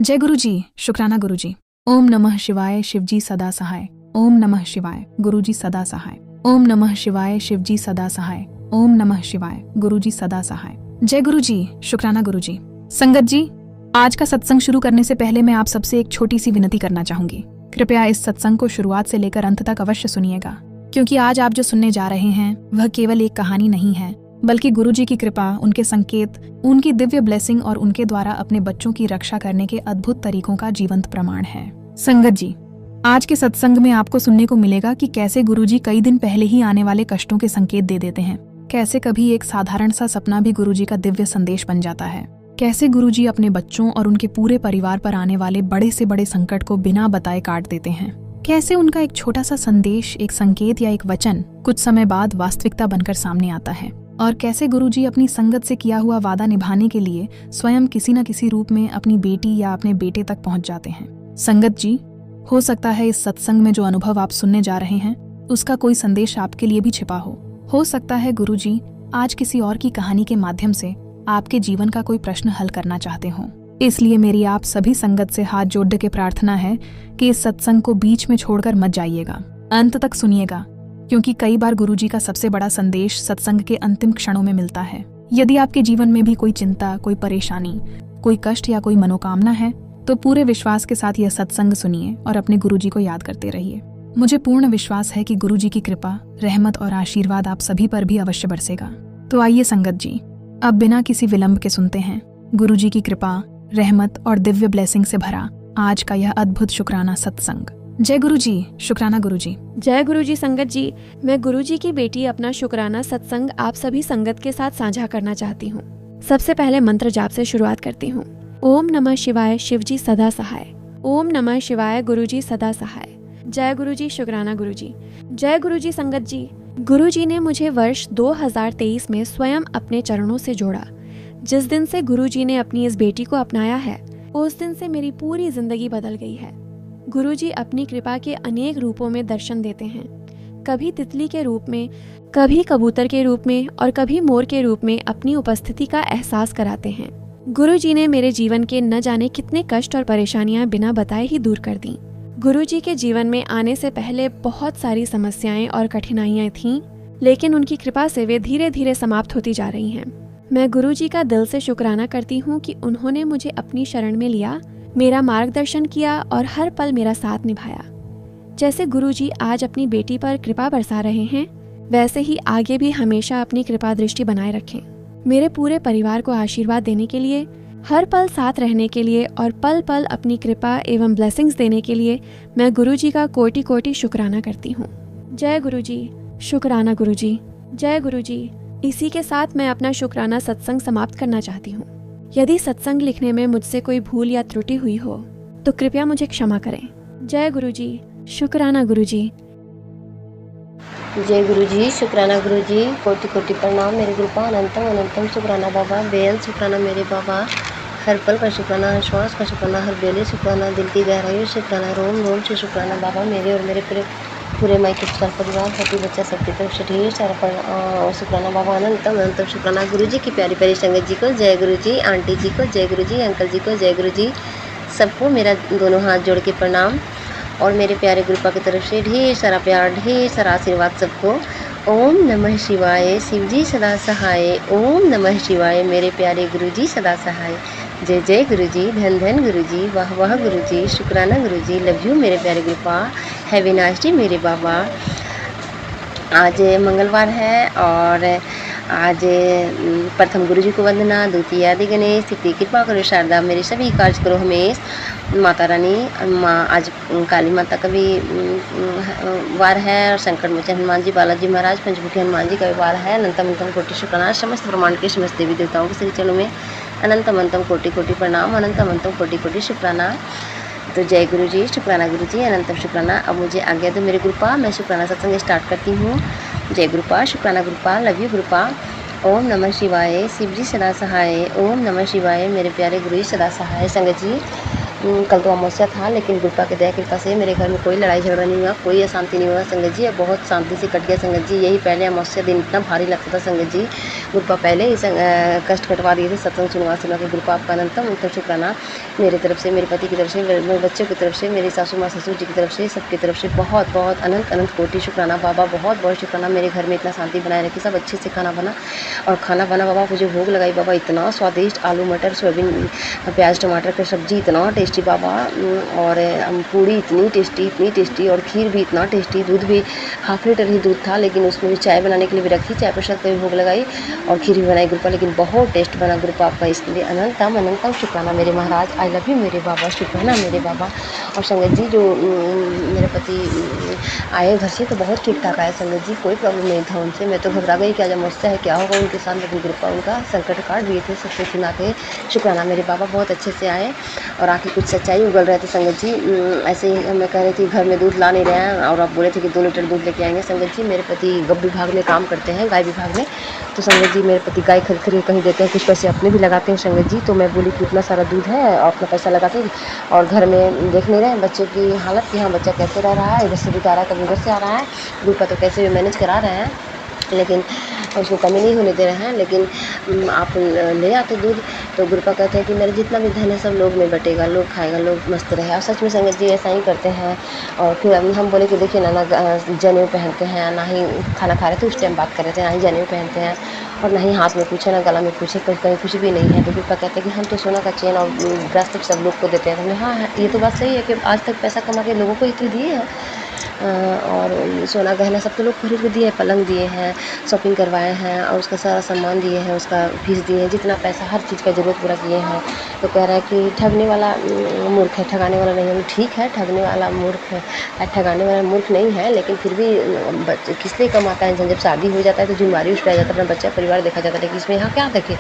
जय गुरु जी। शुक्राना गुरु जी। ओम नमः शिवाय शिवजी सदा सहाय। ओम नमः शिवाय गुरु जी सदा सहाय। ओम नमः शिवाय शिवजी सदा सहाय। ओम नमः शिवाय गुरु जी सदा सहाय। जय गुरु जी। शुक्राना गुरु जी। संगत जी, आज का सत्संग शुरू करने से पहले मैं आप सबसे एक छोटी सी विनती करना चाहूंगी। कृपया इस सत्संग को शुरुआत से लेकर अंत तक अवश्य सुनिएगा, क्योंकि आज आप जो सुनने जा रहे हैं वह केवल एक कहानी नहीं है, बल्कि गुरुजी की कृपा, उनके संकेत, उनकी दिव्य ब्लेसिंग और उनके द्वारा अपने बच्चों की रक्षा करने के अद्भुत तरीकों का जीवंत प्रमाण है। संगत जी, आज के सत्संग में आपको सुनने को मिलेगा कि कैसे गुरुजी कई दिन पहले ही आने वाले कष्टों के संकेत दे देते हैं। कैसे कभी एक साधारण सा सपना भी गुरुजी का दिव्य संदेश बन जाता है। कैसे गुरुजी अपने बच्चों और उनके पूरे परिवार पर आने वाले बड़े से बड़े संकट को बिना बताए काट देते हैं। कैसे उनका एक छोटा सा संदेश, एक संकेत या एक वचन कुछ समय बाद वास्तविकता बनकर सामने आता है। और कैसे गुरुजी अपनी संगत से किया हुआ वादा निभाने के लिए स्वयं किसी न किसी रूप में अपनी बेटी या अपने बेटे तक पहुंच जाते हैं। संगत जी, हो सकता है इस सत्संग में जो अनुभव आप सुनने जा रहे हैं उसका कोई संदेश आपके लिए भी छिपा हो सकता है गुरुजी आज किसी और की कहानी के माध्यम से आपके जीवन का कोई प्रश्न हल करना चाहते हों। इसलिए मेरी आप सभी संगत से हाथ जोड़ के प्रार्थना है कि इस सत्संग को बीच में छोड़कर मत जाइएगा, अंत तक सुनिएगा, क्योंकि कई बार गुरुजी का सबसे बड़ा संदेश सत्संग के अंतिम क्षणों में मिलता है। यदि आपके जीवन में भी कोई चिंता, कोई परेशानी, कोई कष्ट या कोई मनोकामना है तो पूरे विश्वास के साथ यह सत्संग सुनिए और अपने गुरुजी को याद करते रहिए। मुझे पूर्ण विश्वास है कि गुरुजी की कृपा, रहमत और आशीर्वाद आप सभी पर भी अवश्य बरसेगा। तो आइए संगत जी, अब बिना किसी विलंब के सुनते हैं गुरुजी की कृपा, रहमत और दिव्य ब्लेसिंग से भरा आज का यह अद्भुत शुक्राना सत्संग। जय गुरु जी। शुक्राना गुरु जी। जय गुरु जी। संगत जी, मैं गुरु जी की बेटी अपना शुक्राना सत्संग आप सभी संगत के साथ साझा करना चाहती हूँ। सबसे पहले मंत्र जाप से शुरुआत करती हूँ। ओम नमः शिवाय शिवजी सदा सहाय। ओम नमः शिवाय गुरु जी सदा सहाय। जय गुरु जी। शुक्राना गुरु जी। जय गुरु जी। संगत जी, गुरु जी ने मुझे वर्ष 2023 में स्वयं अपने चरणों से जोड़ा। जिस दिन से गुरु जी ने अपनी इस बेटी को अपनाया है उस दिन से मेरी पूरी जिंदगी बदल गई है। गुरुजी अपनी कृपा के अनेक रूपों में दर्शन देते हैं, कभी तितली के रूप में, कभी कबूतर के रूप में और कभी मोर के रूप में अपनी उपस्थिति का एहसास कराते हैं। गुरुजी ने मेरे जीवन के न जाने कितने कष्ट और परेशानियां बिना बताए ही दूर कर दी। गुरुजी के जीवन में आने से पहले बहुत सारी समस्याएं और कठिनाइयां थीं, लेकिन उनकी कृपा से वे धीरे धीरे समाप्त होती जा रही हैं। मैं गुरुजी का दिल से शुक्राना करती हूँ कि उन्होंने मुझे अपनी शरण में लिया, मेरा मार्गदर्शन किया और हर पल मेरा साथ निभाया। जैसे गुरुजी आज अपनी बेटी पर कृपा बरसा रहे हैं, वैसे ही आगे भी हमेशा अपनी कृपा दृष्टि बनाए रखें। मेरे पूरे परिवार को आशीर्वाद देने के लिए, हर पल साथ रहने के लिए और पल पल अपनी कृपा एवं ब्लेसिंग्स देने के लिए मैं गुरुजी का कोटि कोटि शुक्राना करती हूँ। जय गुरुजी। शुक्राना गुरुजी। जय गुरुजी। इसी के साथ मैं अपना शुक्राना सत्संग समाप्त करना चाहती हूँ। यदि सत्संग लिखने में मुझसे कोई भूल या त्रुटि हुई हो तो कृपया मुझे क्षमा करें। जय गुरुजी। शुक्राना गुरुजी। जय गुरुजी। शुक्राना गुरुजी। कोटि कोटि प्रणाम मेरे गुरुपा। अनंतम अनंतम शुक्राना बाबा। बेल शुक्राना मेरे बाबा। हर पल का शुक्राना, हर श्वास का शुक्राना, हर बेले शुक्राना, दिल की गहराइयों शुक्राना, रोम रोम से शुक्राना बाबा। मेरे और मेरे पूरे मायके परिवार, पति बच्चा सबकी तरफ से ढेर सारा शुक्राना बाबा। अनंतम अनंतम शुक्राना गुरुजी की प्यारी प्यारी संगत जी को जय गुरुजी, आंटी जी को जय गुरुजी, अंकल जी को जय गुरुजी। सबको मेरा दोनों हाथ जोड़ के प्रणाम और मेरे प्यारे गुरुपा की तरफ से ढेर सारा प्यार, ढेर सारा आशीर्वाद सबको। ओम नमः शिवाय शिवजी सदा सहाय। ओम नमः शिवाय मेरे प्यारे गुरुजी सदा सहाय। जय जय गुरुजी। धन धन गुरुजी। वाह वाह गुरुजी। शुक्राना गुरुजी। लव यू मेरे प्यारे गुरुपा। हैव ए नाइस डे मेरे बाबा। आज मंगलवार है और आज प्रथम गुरुजी को वंदना, द्वितीय आदि गणेश, तृतीय कृपा करो शारदा, मेरे सभी कार्य करो हमेश। माता रानी माँ, आज काली माता का भी वार है और संकट मोचन हनुमान जी, बालाजी महाराज, पंचमुखी हनुमान जी का भी वार है। अनंतम अनंतम कोटि शुक्राना समस्त ब्रह्मांड के समस्त देवी देवताओं के श्री चरणों में अनंतम अनंतम कोटि कोटि प्रणाम। अनंतम अनंतम कोटि कोटि शुक्राना। तो जय गुरुजी। शुक्राना गुरुजी। अनंतम शुक्राना। अब मुझे आज्ञा दो मेरे गुरुपा, मैं शुक्राना सत्संग स्टार्ट करती हूँ। जय गुरुपा। शुक्राना गुरुपा। Love you गुरुपा। ओम नमः शिवाय शिवजी सदा सहाय। ओम नमः शिवाय मेरे प्यारे गुरुजी सदा सहाय। संगत जी, कल तो अमावस्या था, लेकिन गुरुपा की दया कृपा से मेरे घर में कोई लड़ाई झगड़ा नहीं हुआ, कोई अशांति नहीं हुआ संगत जी। बहुत शांति से कट गया संगत जी। यही पहले अमावस्या दिन इतना भारी लगता था संगत जी, गुरुपा पहले ही कष्ट कटवा दिए थे, सत्संग सुनवा के गुरुपा आपका अनंतम अनंतम शुक्राना। मेरी तरफ से, मेरे पति की तरफ से, मेरे बच्चों की तरफ से, मेरी सासू माँ ससुर जी की तरफ से, सबकी तरफ से बहुत बहुत अनंत अनंत कोटि शुक्राना बाबा, बहुत बहुत शुक्राना। मेरे घर में इतना शांति बनाए रखी, सब अच्छे से खाना बना और खाना बना बाबा, मुझे भोग लगाई बाबा, इतना स्वादिष्ट आलू मटर सोयाबीन प्याज टमाटर की सब्जी इतना टेस्टी बाबा, और पूड़ी इतनी टेस्टी और खीर भी इतना टेस्टी, दूध भी हाफ लीटर ही दूध था, लेकिन उसमें भी चाय बनाने के लिए भी रखी, चाय प्रसाद का भी भोग लगाई और खीर भी बनाई गुरुपा, लेकिन बहुत टेस्ट बना गुरुपा आपका, इसके लिए अनंतम अनंतम शुक्राना मेरे महाराज। आई लव यू मेरे बाबा, शुक्राना मेरे बाबा। और संगत जी जो मेरे पति आए घर से तो बहुत ठीक ठाक आए संगत जी, कोई प्रॉब्लम नहीं था उनसे, मैं तो घबरा गई क्या जब मुझसे है क्या होगा उनके साथ, लेकिन गुरुपा उनका संकट काट दिए थे, सबसे सुना के शुक्राना मेरे बाबा, बहुत अच्छे से आए और आके कुछ सच्चाई उगल रहे थे संगत जी। ऐसे ही मैं कह रही थी घर में दूध ला नहीं रहे हैं और आप बोले थे कि 2 लीटर दूध लेके आएंगे संगत जी। मेरे पति गौ विभाग में काम करते हैं, गाय विभाग में, तो संगत जी मेरे पति गाय खरीद खरीद कहीं देते हैं, कुछ पैसे अपने भी लगाते हैं संगत जी। तो मैं बोली कि इतना सारा दूध है और अपना पैसा लगाते हैं और घर में देख नहीं रहे हैं बच्चे की हालत कि हाँ बच्चा कैसे रह रहा है, इधर से भी आ रहा है कभी उधर से आ रहा है, दूध का तो कैसे भी मैनेज करा रहे हैं, लेकिन उसको कमी नहीं होने दे रहे हैं, लेकिन आप ले आते दूध। तो गुरुपा कहते हैं कि मेरा जितना भी धन है सब लोग में बटेगा, लोग खाएगा, लोग मस्त रहे, और सच में संगत जी ऐसा ही करते हैं। और फिर हम बोले कि देखिए ना जनेऊ पहनते हैं, ना ही खाना खा रहे थे उस टाइम बात कर रहे थे, ना ही जनेऊ पहनते हैं और ना ही हाथ में पूछे ना गला में पूछे, कहीं कुछ भी नहीं है। तो गुरुपा कहते हैं कि हम तो सोना का चेन और ब्रेसलेट सब लोग को देते हैं। हमने हाँ ये तो बात सही है कि आज तक पैसा कमा के लोगों को ही तो दिए हैं, और सोना गहना सब तो लोग खरीद के दिए हैं, पलंग दिए हैं, शॉपिंग करवाए हैं और उसका सारा सामान दिए हैं, उसका फीस दिए हैं, जितना पैसा हर चीज़ का ज़रूरत पूरा किए हैं। तो कह रहा है कि ठगने वाला मूर्ख है, ठगाने वाला नहीं है। ठीक है, ठगने वाला मूर्ख है, ठगाने वाला मूर्ख नहीं है, लेकिन फिर भी बच्चे किस लिए कमाता है, जब शादी हो जाता है तो जिम्मेदारी उस पर आ जाता है, अपना बच्चा परिवार देखा जाता है, लेकिन इसमें यहाँ क्या देखे।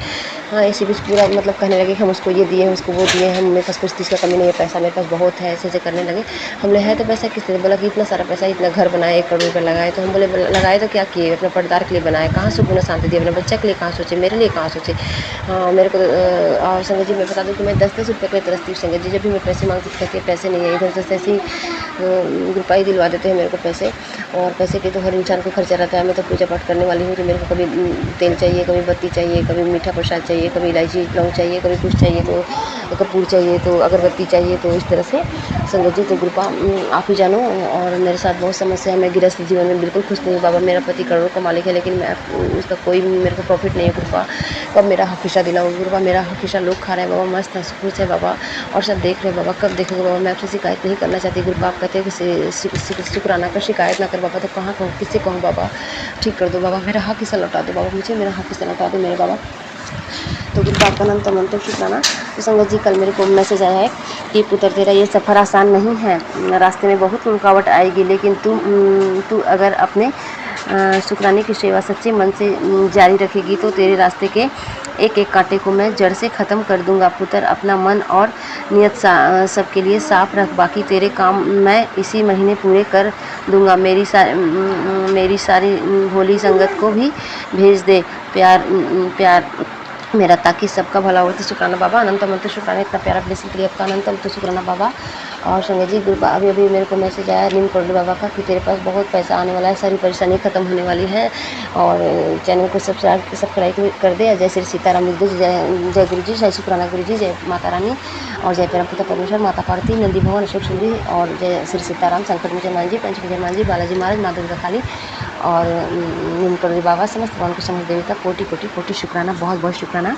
हाँ इसी बीच पूरा मतलब कहने लगे कि हम उसको ये दिए हैं, उसको वो दिए हैं, मेरे पास कुछ चीज़ का कमी नहीं है, पैसा मेरे पास बहुत है, ऐसे करने लगे। हमने है तो पैसा किस लिए, बोला कि इतना सारा पैसा, इतना घर बनाए, 1 करोड़ रुपये लगाए। तो हम बोले लगाए तो क्या किए, अपने पर्दार के लिए बनाए, कहाँ सुकून और शांति दिए, अपने बच्चा के लिए कहाँ सोचे, मेरे लिए कहाँ सोचे। हाँ मेरे को और संगत जी मैं बता दूँ कि मैं 10-10 रुपये के लिए तरसती हूँ संगत जी, जब भी मैं पैसे मांगती कहती है पैसे नहीं है, इधर से ऐसे ही ग्रुपा ही दिलवा देते हैं मेरे को पैसे, और पैसे के तो हर इंसान को खर्चा रहता है। मैं तो पूजा पाठ करने वाली हूँ कि मेरे को कभी तेल चाहिए, कभी बत्ती चाहिए, कभी मीठा प्रसाद चाहिए, कभी इलायची लौंग चाहिए, कभी कुछ चाहिए तो कपूर चाहिए, तो अगरबत्ती चाहिए, तो इस तरह से संगत जी। तो ग्रुपा आप ही जानो, और मेरे साथ बहुत समस्या है, मैं गृहस्थ जीवन में बिल्कुल खुश नहीं हूँ बाबा। मेरा पति करोड़ों का मालिक है, लेकिन मैं उसका कोई मेरे को प्रॉफिट नहीं है गुरुपा। कब मेरा हकीशा दिलाओ गुरुपा, मेरा हकीशा लोग खा रहे हैं बाबा, मस्त खुश है बाबा, और सब देख रहे हैं बाबा, कब देखोगे बाबा। मैं आपसे शिकायत नहीं करना चाहती गुरुपा, आप कहते हैं कि शुक्राना कर शिकायत ना कर बाबा, तो कहाँ कहूँ, किससे कहूँ बाबा, ठीक कर दो बाबा, मेरा हक हिस्सा लौटा दो बाबा, मुझे मेरा हक हिस्सा लौटा दो मेरे बाबा। तो गुरुपा आपका नाम तो मनते शुक्राना। तो संगत जी कल मेरे को मैसेज आया है कि पुत्र तेरा ये सफ़र आसान नहीं है, रास्ते में बहुत रुकावट आएगी, लेकिन तू अगर अपने शुक्राने की सेवा सच्चे मन से जारी रखेगी तो तेरे रास्ते के एक एक कांटे को मैं जड़ से ख़त्म कर दूंगा। पुत्र अपना मन और नियत सबके लिए साफ रख, बाकी तेरे काम मैं इसी महीने पूरे कर दूंगा। मेरी सारी भोली संगत को भी भेज दे प्यार मेरा, ताकि सबका भला हो। तो शुक्राना बाबा, अनंत अनंत शुक्राना, इतना प्यारा ब्लेसिंग के लिए आपका अनंत अनंत शुक्राना बाबा। और संगत जी गुरुपा अभी मेरे को मैसेज आया नीम कोडली बाबा का कि तेरे पास बहुत पैसा आने वाला है, सारी परेशानी खत्म होने वाली है, और चैनल को सब्सक्राइब कर दे। जय श्री सीताराम लिख दो, जय गुरु जी, जय शुक्राना गुरु जी, जय माता रानी, और जय परम पिता परमेश्वर, माता पार्वती, नंदी भवन, अशोक सुंदरी, और जय श्री सीताराम, संकट मुझे मान जी, पंचमुखी मान जी, बालाजी महाराज, माँ दुर्गा काली, और नीम कोडली बाबा, समस्त भगवान को समझ देवी का कोटि कोटि कोटि शुक्राना, बहुत बहुत शुक्राना।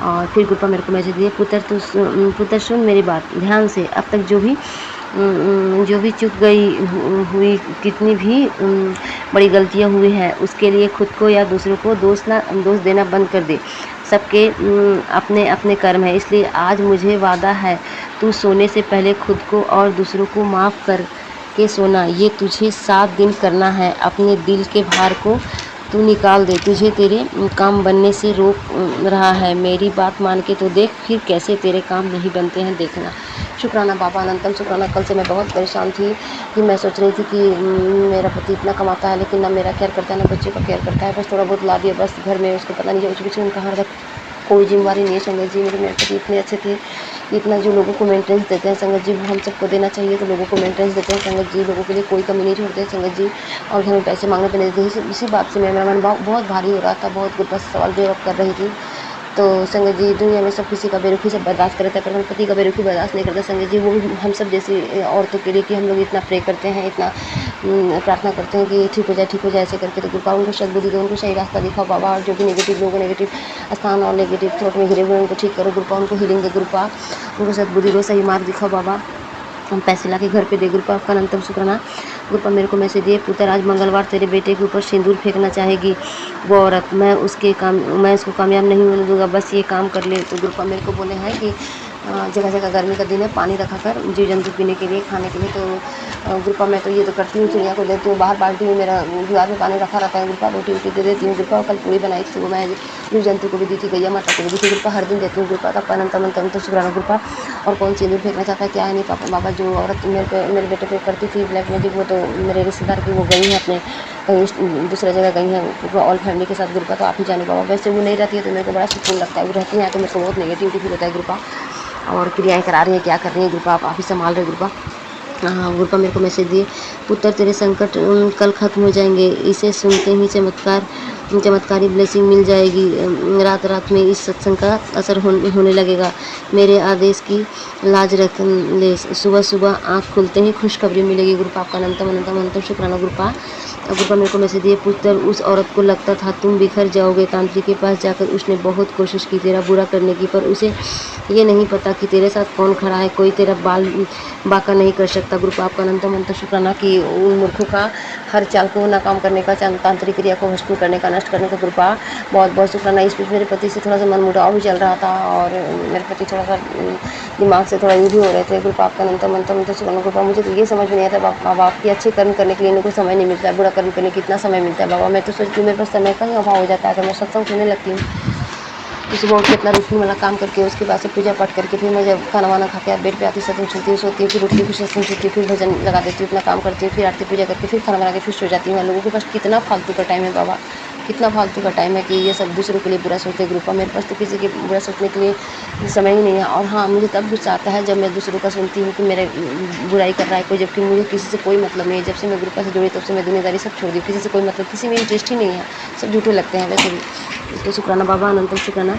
और फिर गुरुपा मेरे को मैसेज दिए, पुत्र सुन मेरी बात ध्यान से, अब तक जो भी चूक गई हुई, कितनी भी बड़ी गलतियां हुई हैं, उसके लिए खुद को या दूसरों को दोष देना बंद कर दे। सबके अपने अपने कर्म है, इसलिए आज मुझे वादा है तू सोने से पहले खुद को और दूसरों को माफ़ कर के सोना। ये तुझे 7 दिन करना है, अपने दिल के भार को तू निकाल दे, तुझे तेरे काम बनने से रोक रहा है। मेरी बात मान के तो देख, फिर कैसे तेरे काम नहीं बनते हैं, देखना। शुक्राना बाबा, अनंतम शुक्राना। कल से मैं बहुत परेशान थी कि मैं सोच रही थी कि मेरा पति इतना कमाता है, लेकिन ना मेरा केयर करता है ना बच्चों का केयर करता है, बस थोड़ा बहुत ला दिया बस घर में, उसको पता नहीं है उस बीच में कहाँ रख, कोई जिम्मेवारी नहीं है संगत जी। मेरे पति इतने अच्छे थे इतना जो लोगों को मेंटेनेंस देते हैं संगत जी, वो हम सबको देना चाहिए। तो लोगों को मेंटेनेंस देते हैं संगत जी, लोगों के लिए कोई कमी नहीं छोड़ते हैं संगत जी, और घर में पैसे मांगने पे नहीं देते। इसी बात से मेरा मन बहुत भारी हो रहा था, बहुत गुस्सा से सवाल जवाब कर रही थी। तो संगत जी, दुनिया में सब किसी का बेरुखी सब बर्दाश्त करता है, पर गणपति का बेरुखी बर्दाश्त नहीं करता संगत जी। वो भी हम सब जैसी औरतों के लिए कि हम लोग इतना प्रे करते हैं, इतना प्रार्थना करते हैं कि ठीक हो जाए, ठीक हो जाए, ऐसे करके। तो कृपा उनको सद्बुद्धि दो, उनको सही रास्ता दिखाओ बाबा, और जो भी नेगेटिव लोगों नेगेटिव स्थान और नेगेटिव थॉट में घिरे हुए उनको ठीक करो कृपा, उनको हीलिंग दे कृपा, उनको सद्बुद्धि दो, सही मार्ग दिखाओ बाबा। हम पैसे ला के घर पे दे गुरुपा, आपका अनंतम शुक्राना गुरुपा। मेरे को मैसेज दिए, पुत्र आज मंगलवार तेरे बेटे के ऊपर सिंदूर फेंकना चाहेगी वो औरत, मैं उसको कामयाब नहीं होने दूंगा, बस ये काम कर ले। तो गुरुपा मेरे को बोले हैं कि जगह जगह गर्मी का दिन है, पानी रखा कर जीव जंतु पीने के लिए, खाने के लिए। तो गुरुपा मैं तो ये तो करती हूँ, चिड़िया को देती हूँ बाहर, बाल्टी में मेरा दीवार में पानी रखा रहता है गुरुपा, रोटी वोटी दे देती हूँ गुरुपा। कल पूरी बनाई थी, वो मैं जीव जंतु को भी दी थी, गैया माता को भी दी थी गुरुपा, हर दिन देती हूँ गुरुपा। तब अनंतम तो शुक्राना गुरुपा। और कौन सिंदूर फेंकना चाहता है क्या है नहीं पापा बाबा, जो औरत मेरे बेटे पे करती थी ब्लैक मैजिक, वो तो मेरे रिश्तेदार की वो गई है अपने कहीं दूसरी जगह गई हैं ऑल फैमिली के साथ गुरुपा। तो आप ही जाने बाबा, वैसे वो नहीं रहती है तो मेरे को बड़ा सुकून लगता है, वो रहती है तो मेरे को बहुत नेगेटिविटी फील होता है गुरुपा। और क्रियाएं करा रही हैं, क्या कर रही हैं गुरुपा, आप ही संभाल रहे गुरुपा। हाँ गुरुपा मेरे को मैसेज दिए, पुत्र तेरे संकट कल खत्म हो जाएंगे, इसे सुनते ही चमत्कारी ब्लेसिंग मिल जाएगी, रात रात में इस सत्संग का असर होने लगेगा, मेरे आदेश की लाज रख ले, सुबह सुबह आँख खुलते ही खुशखबरी मिलेगी गुरुपा, आपका अनंतम शुक्राना गुरुपा। गुरुपा मेरे को मैसेज दिए, पुत्र उस औरत को लगता था तुम बिखर जाओगे, तांत्रिक के पास जाकर उसने बहुत कोशिश की तेरा बुरा करने की, पर उसे ये नहीं पता कि तेरे साथ कौन खड़ा है, कोई तेरा बाका नहीं कर सकता गुरुपा, आपका अनंत शुक्राना कि उन मूर्खों का हर चाल को नाकाम करने का, तांत्रिक क्रिया को भस्म करने का, नष्ट करने का गुरुपा, बहुत बहुत शुक्राना। इस बीच मेरे पति से थोड़ा सा मन मुटाव भी चल रहा था, और मेरे पति थोड़ा सा दिमाग से थोड़ा ये भी हो रहे थे गुरुपा, आपका अनंत शुक्राना गुरुपा। मुझे तो ये समझ में नहीं आता बाबा, आपके अच्छे कर्म करने के लिए इनको समय नहीं मिलता है, बुरा कर्म करने कितना समय मिलता है बाबा। मैं तो सोचती हूँ मेरे पास समय का ही अभाव हो जाता है, अगर मैं सत्संग सुनने लगती हूँ तो सुबह उठ के इतना रूटीन वाला काम करके उसके बाद से पूजा पाठ करके फिर मैं जब खाना वाना खा के बेड पे आती सत्संग सुनती हूँ, सोती हूँ, फिर उठती हूँ, फिर सत्संग सुनती हूँ, फिर भजन लगा देती हूँ, अपना काम करती हूँ, फिर आरती पूजा करके फिर खाना बना के फिर सो जाती हूँ। लोगों के पास कितना फालतू का टाइम है बाबा, कितना फालतू का टाइम है कि ये सब दूसरों के लिए बुरा सोचते ग्रुप। मेरे पास तो किसी के बुरा सोचने के लिए समय ही नहीं है। और हाँ, मुझे तब गुस्सा आता है जब मैं दूसरों का सुनती हूँ कि मेरे बुराई कर रहा है कोई, जबकि मुझे किसी से कोई मतलब नहीं है। जब से मैं ग्रुप से जुड़ी तब से मैं दुनियादारी सब छोड़ दी, किसी से कोई मतलब, किसी में इंटरेस्ट ही नहीं है, सब झूठे लगते हैं वैसे भी। तो शुक्राना बाबा, अनंत शुक्राना,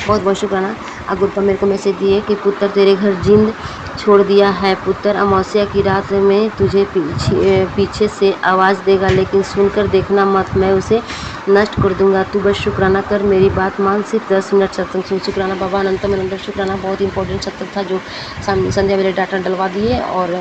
बहुत बहुत शुक्राना। गुरुपा मेरे को मैसेज दिए कि पुत्र तेरे घर जिंद छोड़ दिया है, पुत्र अमावस्या की रात में तुझे पीछे से आवाज़ देगा, लेकिन सुनकर देखना मत, मैं उसे नष्ट कर दूंगा, तू बस शुक्राना कर, मेरी बात मान, सिर्फ 10 मिनट सत्संग सुन। शुक्राना बाबा, अनंत शुक्राना, बहुत इंपॉर्टेंट सत्संग था जो संध्या मेरे डाटा डलवा दिए, और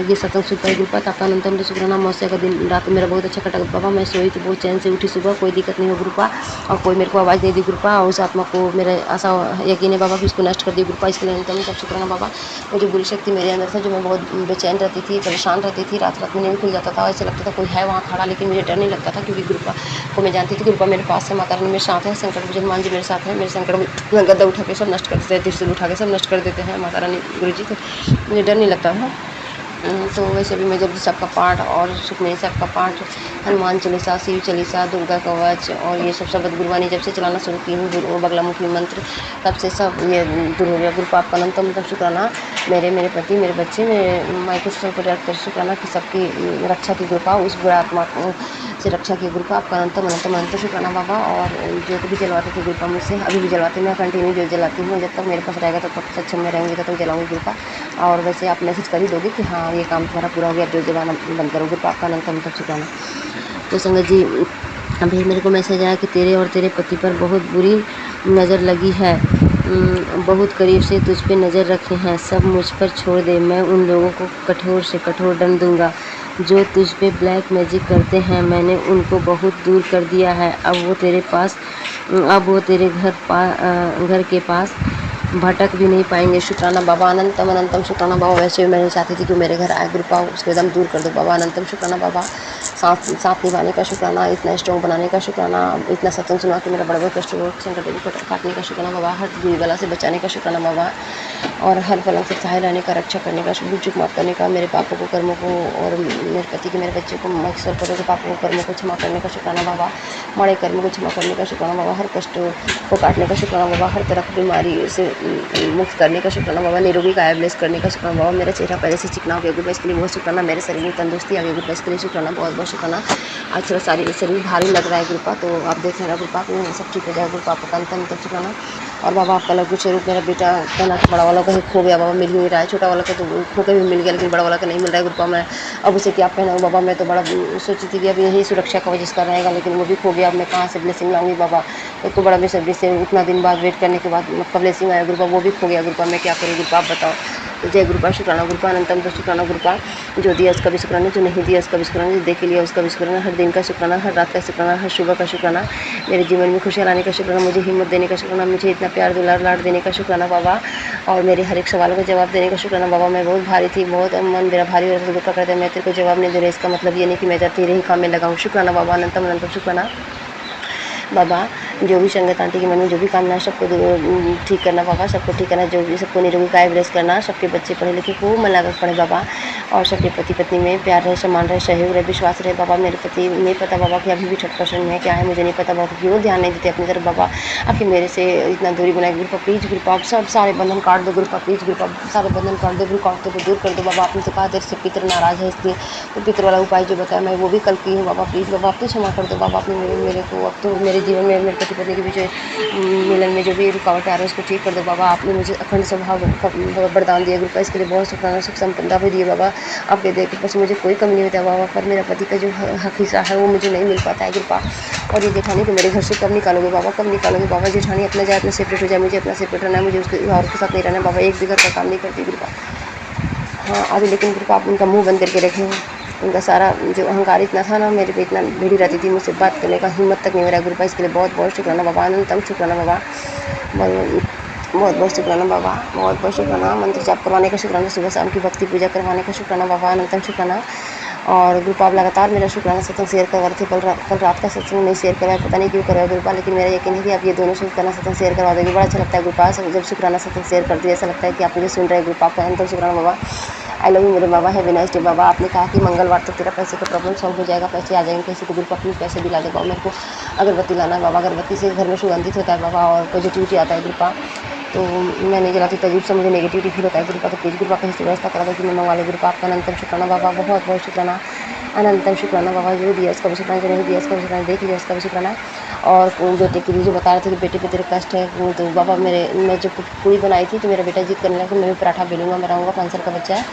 ये सत्संग सुनता है गुरुपा। आपका अनंत शुक्राना। अमावस्या का दिन रात मेरा बहुत अच्छा कटा गुरुपा, मैं सोई तो बहुत चैन से उठी, सुबह कोई दिक्कत नहीं हो गुरुपा, और कोई मेरे को आवाज़ नहीं दी गुरुपा, और उस आत्मा को मेरा आशा यकीन है बाबा कि उसको नष्ट कर दिया गुरुपा। इसके लिए अनंत शुक्राना बाबा। मुझे बुरी शक्ति मेरे अंदर था, जो मैं बहुत बेचैन रहती थी, परेशान रहती थी, रात रात में नहीं खुल जाता था, ऐसे लगता था कोई है वहाँ खड़ा, लेकिन मुझे डर नहीं लगता था, क्योंकि गुरुपा को मैं जानती थी गुरुपा मेरे पास है, माता रानी मेरे साथ है, संकट भुजन हनुमान जी मेरे साथ है, मेरे संकट गद्दा उठा के सब नष्ट कर देते हैं, त्रिशूल उठा के सब नष्ट कर देते हैं माता रानी गुरु जी, तो मुझे डर नहीं लगता था। तो वैसे भी मैं जब सबका पाठ और सुखमनी साहब का पाठ, हनुमान चालीसा, शिव चालीसा, दुर्गा कवच और ये सब शब्द गुरुवाणी जब से चलाना शुरू की हूँ, बगलामुखी मंत्र, तब से सब ये दूर हो गया गुरुपा। आपका अनंत मतलब शुक्राना। मेरे पति, मेरे बच्चे, मेरे मायके से पर शुक्राना कि सबकी रक्षा की गुरुपा, उस बुरा आत्मा से रक्षा की गुरुपा। आपका अनंत शुक्राना बाबा। और ज्योति भी जलवाते थे गुरुपा मुझसे, अभी भी जलवाते, मैं कंटिन्यू ज्योति जलाती हूँ, जब तक मेरे पास रहेगा तब तक सक्षम में रहेंगे, तब तक जलाऊंगी गुरुपा। और वैसे आप मैसेज कर ही दोगे कि हाँ ये काम तुम्हारा पूरा हो गया, जो जलाना बंद करो गुरुपा। आपका अनंत शुक्राना। तो संगत जी, अभी मेरे को मैसेज आया कि तेरे और तेरे पति पर बहुत बुरी नज़र लगी है, बहुत करीब से तुझ पे नज़र रखे हैं, सब मुझ पर छोड़ दे, मैं उन लोगों को कठोर से कठोर दंड दूंगा जो तुझ पे ब्लैक मैजिक करते हैं, मैंने उनको बहुत दूर कर दिया है, अब वो तेरे घर के पास भटक भी नहीं पाएंगे। शुक्राना बाबा, अनंतम शुक्राना बाबा। वैसे भी मैं चाहती थी कि मेरे घर आए गुरुपा, उसको एकदम दूर कर दो बाबा। अनंतम शुक्राना बाबा। साथ निभाने का शुक्राना, इतना स्ट्रॉन्ग बनाने का शुक्राना, इतना सत्संग सुना कि मेरा बड़ा बड़ा कष्ट हो, संकट काटने का शुक्राना बाबा, हर बुरी बला से बचाने का शुक्राना बाबा। और हर पलंग से सहाय रहने का, रक्षा करने का, भूल चूक माफ़ करने का, मेरे पापों को, कर्मों को और मेरे पति के, मेरे बच्चे को, मकसद करो के पापों को, कर्मों को क्षमा करने का शुक्राना बाबा, माड़े कर्मों को क्षमा करने का शुक्राना बाबा, हर कष्ट को काटने का शुक्राना बाबा, हर तरह की बीमारी से मुक्त करने का शुक्राना बाबा, निरोगी काया ब्लेस करने का शुक्राना बाबा, मेरा चेहरा पहले से चिकना हो गया गुरुपा, इसके लिए बहुत शुक्राना, मेरे शरीर में तंदुरुस्ती आ गई गुरुपा, इसके लिए शुक्राना, बहुत बहुत शुक्राना। आज थोड़ा सारी शरीर भारी लग रहा है गुरुपा, तो आप देख लेना गुरुपा, सब ठीक हो जाएगा गुरुपा, आपका अंत शुक्राना। और बाबा आपका लघु स्वरूप मेरा बेटा कहना कि बड़ा वाला कहीं खो गया बाबा, मिल नहीं रहा है, छोटा वाला का तो खो के भी मिल गया, लेकिन बड़ा वाला का नहीं मिल रहा है गुरुपा। मैं अब उसे क्या कहना बाबा, मैं तो बड़ा सोची थी कि अब यही सुरक्षा कवच इसका रहेगा, लेकिन वो भी खो गया। अब मैं कहाँ से ब्लेसिंग लाऊंगी बाबा, एक तो बड़ा बेसब्री से इतना दिन बाद वेट करने के बाद कब ब्लेसिंग आया गुरुपा, वो भी खो गया गुरुपा, मैं क्या करूँ गुरुपा, आप बताओ। तो जय गुरुपा, शुक्राना गुरुपा, अनंतम तो शुक्राना गुरुपा, जो दिया उसका भी शुक्राना, जो नहीं दिया उसका भी शुक्राना, जो दे के लिया उसका भी शुक्राना, हर दिन का शुक्राना, हर रात का शुक्राना, हर सुबह का शुक्राना, मेरे जीवन में खुशियाँ लाने का शुक्राना, मुझे हिम्मत देने का शुक्राना, मुझे इतना प्यार दुलार लाड देने का शुक्राना बाबा, और मेरे हर एक सवालों का जवाब देने का शुक्राना बाबा। मैं बहुत भारी थी, बहुत मन मेरा भारी हो रहा था, गुरुपा कहते मैं तेरे को जवाब नहीं दे रहा, इसका मतलब ये नहीं कि मैं तेरे ही काम में लगाऊँ। शुक्राना बाबा, अनंतम अनंतम शुक्राना बाबा, जो भी संगत आंटी के मन में जो भी कामना है सबको ठीक करना बाबा, सबको ठीक करना, जो भी सबको निरोगी काय ब्लेस करना, सबके बच्चे पढ़े लिखे खूब मन लगा पढ़े बाबा, और सबके पति पत्नी में प्यार रहे, सम्मान रहे, सहयोग रहे, विश्वास रहे बाबा। मेरे पति नहीं पता बाबा कि अभी भी छठ पर्सन में है क्या है, मुझे नहीं पता बाबा, क्यों ध्यान नहीं देते अपनी तरफ बाबा, आपके मेरे से इतना दूरी बनाए गुरुपा, प्लीज गुरुपा, आप सब सारे बंधन काट दो गुरुपा, प्लीज गुरुपा, सारे बंधन काट दो गुरु, काटते को दूर कर दो बाबा। आपने तो कहा देर से पितर नाराज है, इसलिए तो पितर वाला उपाय जो बताया मैं वो भी कल की हूँ बाबा, प्लीज़ बाबा आप तो क्षमा कर दो बाबा, आपने मेरे को अब तो मेरे जीवन में मेरे पति पत्नी के बीच मिलन में जो भी रुकावट आ रहा है उसको ठीक कर दो बाबा। आपने मुझे अखंड स्वभाव का वरदान दिया गुरुपा, इसके लिए बहुत शुक्राना, सुख संपदा भी दिए बाबा। आपके देख के मुझे कोई कमी नहीं होता बाबा, पर मेरा पति का जो हक हिस्सा है वो मुझे नहीं मिल पाता है गुरुपा। और ये जेठानी को मेरे घर से कब निकालोगे बाबा, कब निकालोगे बाबा, जेठानी अपना जाए, अपना सेपरेट हो जाए, मुझे अपना सेपरेट रहना है, मुझे उसके और के साथ नहीं रहना बाबा, एक भी घर का काम नहीं करती गुरुपा। हाँ अभी लेकिन गुरुपा आप उनका मुँह बंद करके रखे हो, उनका सारा जो अहंकार इतना था ना, मेरे पे इतना भीड़ी रहती थी, मुझसे बात करने का हिम्मत तक नहीं मेरा गुरुपा, इसके लिए बहुत बहुत शुक्राना बाबा, अनंतम शुक्राना बाबा, बहुत बहुत शुक्राना बाबा, बहुत बहुत शुक्राना। मंत्र जाप करवाने का शुक्राना, सुबह शाम की भक्ति पूजा करवाने का शुक्राना बाबा, अनंतम शुक्राना। और गुरुपा आप लगातार मेरा शुक्राना सत्संग शेयर करवा रहे थे, कल रात का सत्संग नहीं शेयर करवाया, पता नहीं क्यों करवाया गुरुपा, लेकिन मेरा यकीन है कि आप ये दोनों शुक्राना सत्संग शेयर करवा देंगे। बड़ा अच्छा लगता है गुरुपा, जब शुक्राना सत्संग शेयर करती है ऐसा लगता है कि आप मुझे सुन रहे हैं गुरुपा, आपका अनंतम शुक्राना बाबा। आई लव यू मेरे बाबा, हैव ए नाइस डे बाबा। आपने कहा कि मंगलवार तक तेरा पैसे का प्रॉब्लम सॉल्व हो जाएगा, पैसे आ जाएंगे कैसे, तो गुरुपा प्लीज़ पैसे दिला दे बाबा, मेरे को अगरबत्ती लाना है बाबा, अगरबत्ती से घर में सुगंधित होता है बाबा और पॉजिटिविटी आता है गुरुपा, तो मैं नहीं जलाती तजीब से मुझे नेगेटिविटी फील होता है गुरुपा, तो प्लीज़ गुरुपा कहीं से व्यवस्था करा दो कि मैं मंगवा ले गुरुपा, आपका अनंतम शुक्राना बाबा, बहुत बहुत शुक्राना, अनंतम शुक्राना बाबा। जो दिया उसका भी शुक्राना, जो नहीं दिया उसका भी शुक्राना, देख लिया उसका भी शुक्राना। और बेटे के लिए जो बता रहे थे कि बेटे पे तेरे कष्ट है, तो बाबा मैं जब पूरी बनाई थी तो मेरा बेटा जिद करने लगा कि मैं भी पराठा बेलूँगा, मैं रहूँगा, 5 साल का बच्चा है,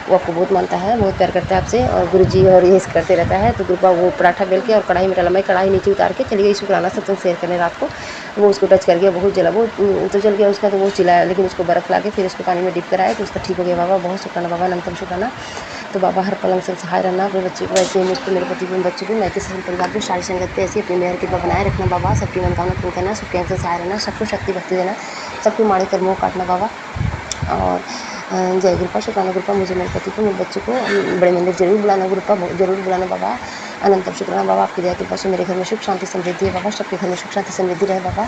वो आपको बहुत मानता है, बहुत प्यार करता है आपसे, और गुरुजी और ये करते रहता है, तो गुरुपा वो पराठा बेल के और कढ़ाई में डाला, मैं कढ़ाई नीचे उतार के चली गई शुक्राना सत्संग शेयर करने रात को, वो उसको टच कर गया, बहुत जला, वो तो जल गया उसका, तो वो चिल्लाया, लेकिन उसको बर्फ़ ला के फिर उसको पानी में डिप कराया तो उसका ठीक हो गया बाबा, बहुत शुक्राना बाबा, अनंतम शुक्राना। तो बाबा हर पलंग से सहाय रहना, अपने बच्चे को ऐसे ही, मुझ पर, मेरे पति को, बच्चों को, मैं के सभी परिवार को, सारी संगत पे ऐसी अपनी मेहर कृपा बनाए रखना बाबा, सबकी मनोकामना पूर्ण करना, सबके अंक से सहाय रहना, सबको शक्ति भक्ति देना, सबको माड़े कर्मों काटना बाबा। और जय गुरुपा, शुक्राना गुरुपा, मुझे, मेरे पति को, मेरे बच्चे को बड़े मंदिर जरूर बुलाना गुरुपा, जरूर बुलाना बाबा, अनंतम शुक्राना बाबा। आपकी दया कृपा से मेरे घर में सुख शांति समृद्धि है बाबा, सबके घर में सुख शांति समृद्धि रहे बाबा,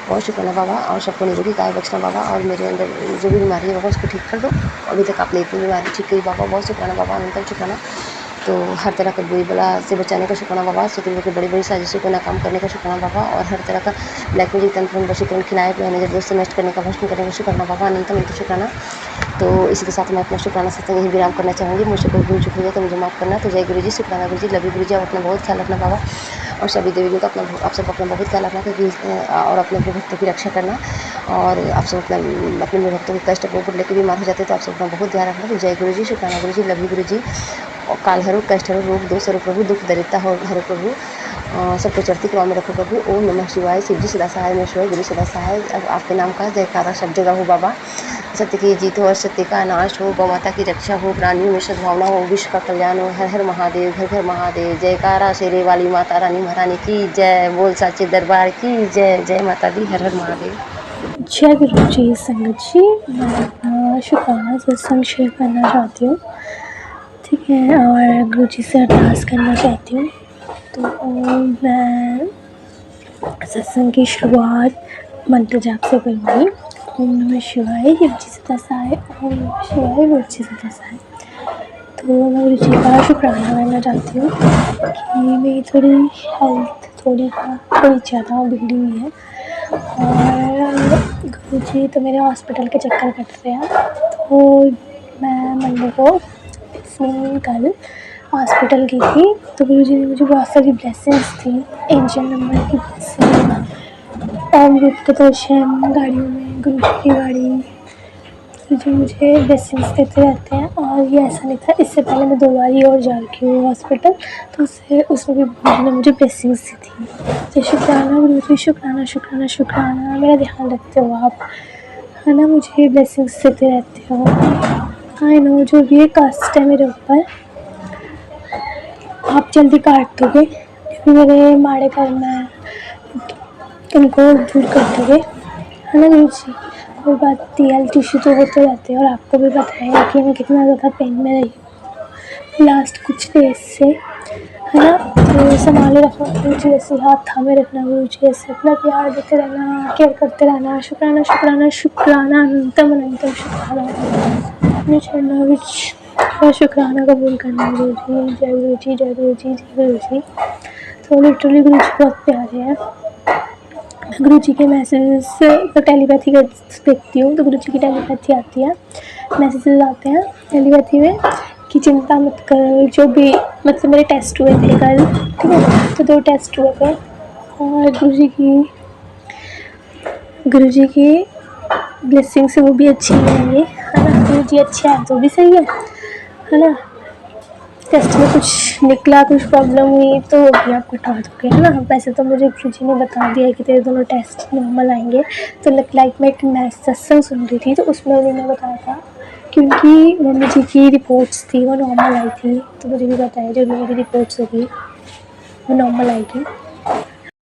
बहुत शुक्राना बाबा। और सबको निरोगी काय बख्शना बाबा, और मेरे अंदर जो भी बीमारी है बाबा उसको ठीक कर दो, अभी तक आपने इतनी बीमारी ठीक की बाबा, बहुत शुक्राना बाबा, अनंतम शुक्राना। तो हर तरह का बुरी बला से बचाने का शुक्राना बाबा, शत्रुओं की बड़ी बड़ी साजिशों को नाकाम करने का शुक्राना बाबा, और हर तरह का ब्लैक मैजिक तंत्र वशीकरण खिलाए पिलाने जब दोस्त से नष्ट करने का भस्म करने का शुक्राना बाबा, अनंतम अनंत शुक्राना। तो इसी के साथ मैं अपना शुक्राना सत्संग यही विराम करना चाहूँगी, मुझसे कोई भूल चुक हुई है तो मुझे माफ़ करना। तो जय गुरु जी, शुक्राना गुरु जी, लव यू गुरु जी, आप अपना बहुत ख्याल रखना बाबा, और सभी देवियों का आप सब अपना बहुत ख्याल रखना, क्योंकि और अपने भक्तों की रक्षा करना, और आप सब अपने भक्तों के कष्ट को लेकर बीमार हो जाते हैं तो आप सब अपना बहुत ध्यान रखना। तो जय गुरु जी, शुक्राना गुरु जी, लव यू गुरु जी। और काल हरो, कष्ट हरो, रोग दोष हरो प्रभु, दुख दरिद्रता हरो प्रभु, सबको चढ़ती क्रम में रखो प्रभु। ओम नमः शिवाय, शिव जी सदा सहाय, में शिवाय गुरु सदा सहाय। अब आपके नाम का जयकारा सब जगह हो बाबा, सत्य की जीत हो और सत्य का नाश हो, गौ माता की रक्षा हो, प्राणियों में सद्भावना हो, विश्व का कल्याण हो। हर हर महादेव, घर घर महादेव, जयकारा शेरे वाली माता रानी महारानी की जय, बोल साचे दरबार की जय, जय माता दी, हर हर महादेव। जय गुरु जी। संगत जी, मैं अपना शुक्राना सत्संग शेयर करना चाहती हूँ, ठीक है, और गुरु जी से अरदास करना चाहती हूँ। तो मैं सत्संग की शुरुआत मंत्र जाप से करूँगी। ओम नमः शिवाय शिव जी सदा सहाय। ओम नमः शिवाय गुरु जी सदा सहाय। तो मैं गुरु जी का शुक्राना करना चाहती हूँ कि मेरी थोड़ी हेल्थ थोड़ी ज़्यादा बिगड़ी हुई है और गुरु जी तो मेरे हॉस्पिटल के चक्कर कट रहे हैं। तो मैं मंडे को कल हॉस्पिटल गई थी, तो गुरु जी ने मुझे बहुत सारी ब्लेसिंग्स थी, एंजल नंबर की ब्लेसिंग, अमृत के दर्शन गाड़ियों में, गुरु जी की गाड़ी, गुरु जी मुझे ब्लेसिंग्स देते रहते हैं। और ये ऐसा नहीं था, इससे पहले मैं 2 बार ही और जा रखी हूँ हॉस्पिटल, तो उसमें भी गुरु जी ने मुझे ब्लेसिंग्स दी थी। तो शुक्राना गुरु जी, शुक्राना शुक्राना शुक्राना, मेरा ध्यान रखते हो आप, है ना, मुझे ब्लेसिंग्स देते रहते हो। आई नो जो भी ये कास्ट है मेरे ऊपर आप जल्दी काट दोगे, क्योंकि मेरे माड़े कर्म है उनको दूर कर दोगे, है ना गुरु जी। और बात हेल्थ इशू तो होते रहते हैं और आपको भी पता है कि मैं कितना ज़्यादा पेन में रही हूँ लास्ट कुछ डेज से, है ना। तो संभाले रखना गुरु जी, ऐसे हाथ थामे रखना गुरु जी, ऐसे अपना प्यार देते रहना, केयर करते रहना। शुक्राना शुक्राना शुक्राना, अनंतम अनंतम शुक्राना अपने चरणों विच शुक्राना कबूल करना गुरु जी। जय गुरु जी, जय गुरु जी, जय गुरु जी। तो लिटरली गुरु जी बहुत प्यारे हैं। गुरु जी के मैसेजेस तो टेलीपैथी का देखती हूँ, तो गुरु जी की टेलीपैथी आती है, मैसेजेस आते हैं टेलीपैथी में कि चिंता मत कर, जो भी मतलब मेरे टेस्ट हुए थे कल, ठीक है, तो 2 टेस्ट हुए थे और गुरु जी की ब्लेसिंग से वो भी अच्छी मिलेंगी, है ना। गुरु जी अच्छे हैं तो भी सही है ना। टेस्ट में कुछ निकला, कुछ प्रॉब्लम हुई तो वो भी आप कटा दोगे, है ना। वैसे तो मुझे गुरु जी ने बता दिया है कि तेरे दोनों टेस्ट नॉर्मल आएंगे। तो लाइक मैं एक सत्संग सुन रही थी, तो उसमें उन्होंने बताया था क्योंकि मम्मी जी की रिपोर्ट्स थी वो नॉर्मल आई थी, तो मुझे भी बताया जो भी मेरी रिपोर्ट्स होगी वो नॉर्मल आएगी।